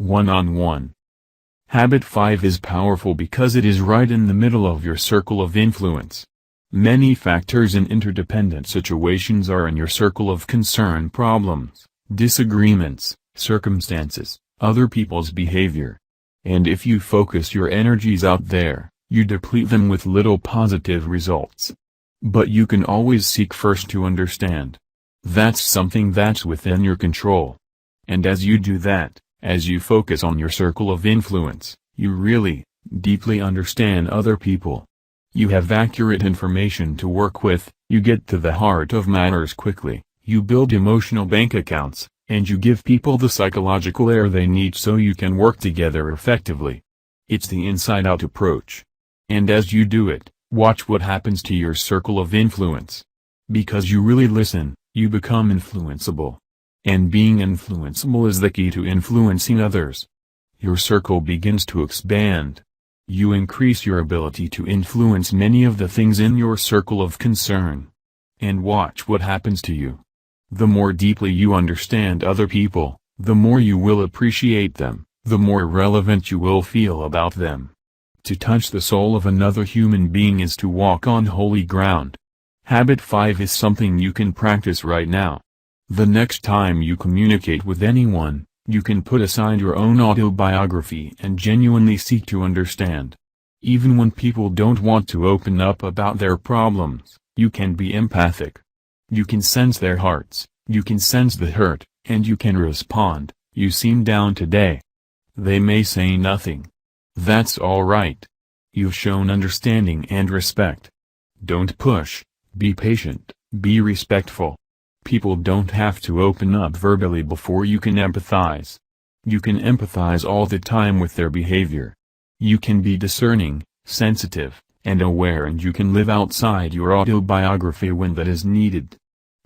One-on-one. Habit 5 is powerful because it is right in the middle of your circle of influence. Many factors in interdependent situations are in your circle of concern: problems, disagreements, circumstances, other people's behavior. And if you focus your energies out there, you deplete them with little positive results. But you can always seek first to understand. That's something that's within your control. And as you do that, as you focus on your circle of influence, you really, deeply understand other people. You have accurate information to work with, you get to the heart of matters quickly, you build emotional bank accounts, and you give people the psychological air they need so you can work together effectively. It's the inside-out approach. And as you do it, watch what happens to your circle of influence. Because you really listen, you become influenceable. And being influenceable is the key to influencing others. Your circle begins to expand. You increase your ability to influence many of the things in your circle of concern. And watch what happens to you. The more deeply you understand other people, the more you will appreciate them, the more relevant you will feel about them. To touch the soul of another human being is to walk on holy ground. Habit 5 is something you can practice right now. The next time you communicate with anyone, you can put aside your own autobiography and genuinely seek to understand. Even when people don't want to open up about their problems, you can be empathic. You can sense their hearts, you can sense the hurt, and you can respond, "You seem down today." They may say nothing. That's all right. You've shown understanding and respect. Don't push, be patient, be respectful. People don't have to open up verbally before you can empathize. You can empathize all the time with their behavior. You can be discerning, sensitive, and aware, and you can live outside your autobiography when that is needed.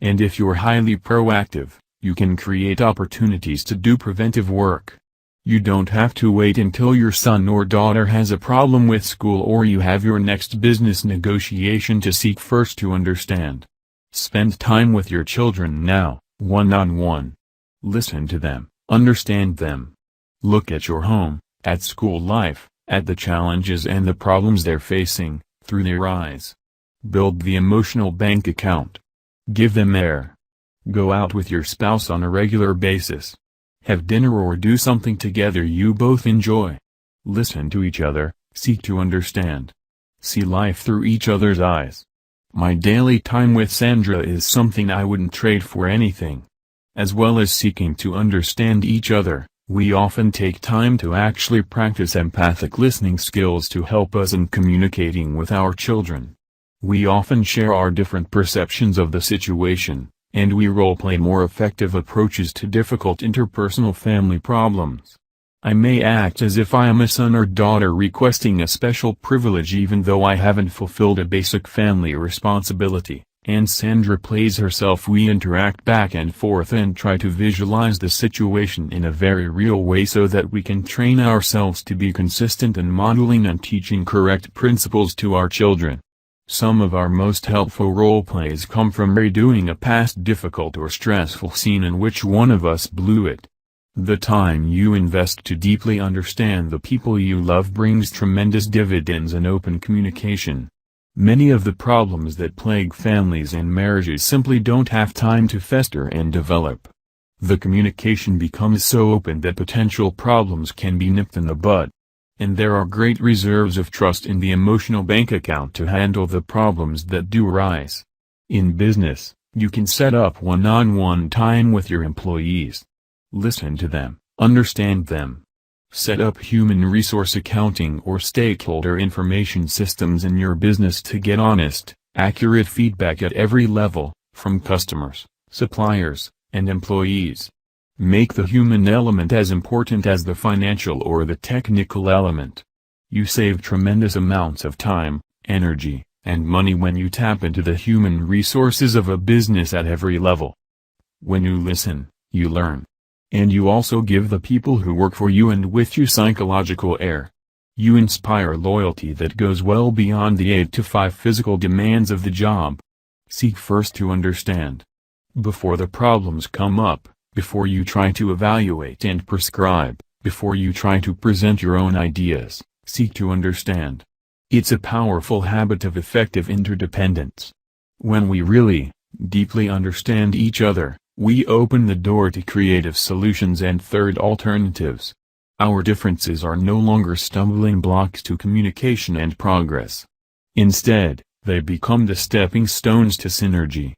And if you're highly proactive, you can create opportunities to do preventive work. You don't have to wait until your son or daughter has a problem with school or you have your next business negotiation to seek first to understand. Spend time with your children now, one-on-one. Listen to them, understand them. Look at your home, at school life, at the challenges and the problems they're facing, through their eyes. Build the emotional bank account. Give them air. Go out with your spouse on a regular basis. Have dinner or do something together you both enjoy. Listen to each other, seek to understand. See life through each other's eyes. My daily time with Sandra is something I wouldn't trade for anything. As well as seeking to understand each other, we often take time to actually practice empathic listening skills to help us in communicating with our children. We often share our different perceptions of the situation, and we role-play more effective approaches to difficult interpersonal family problems. I may act as if I am a son or daughter requesting a special privilege even though I haven't fulfilled a basic family responsibility, and Sandra plays herself. We interact back and forth and try to visualize the situation in a very real way so that we can train ourselves to be consistent in modeling and teaching correct principles to our children. Some of our most helpful role plays come from redoing a past difficult or stressful scene in which one of us blew it. The time you invest to deeply understand the people you love brings tremendous dividends in open communication. Many of the problems that plague families and marriages simply don't have time to fester and develop. The communication becomes so open that potential problems can be nipped in the bud. And there are great reserves of trust in the emotional bank account to handle the problems that do arise. In business, you can set up one-on-one time with your employees. Listen to them, understand them. Set up human resource accounting or stakeholder information systems in your business to get honest, accurate feedback at every level, from customers, suppliers, and employees. Make the human element as important as the financial or the technical element. You save tremendous amounts of time, energy, and money when you tap into the human resources of a business at every level. When you listen, you learn. And you also give the people who work for you and with you psychological air. You inspire loyalty that goes well beyond the 8-to-5 physical demands of the job. Seek first to understand. Before the problems come up, before you try to evaluate and prescribe, Before you try to present your own ideas, seek to understand. It's a powerful habit of effective interdependence. When we really, deeply understand each other, we open the door to creative solutions and third alternatives. Our differences are no longer stumbling blocks to communication and progress. Instead, they become the stepping stones to synergy.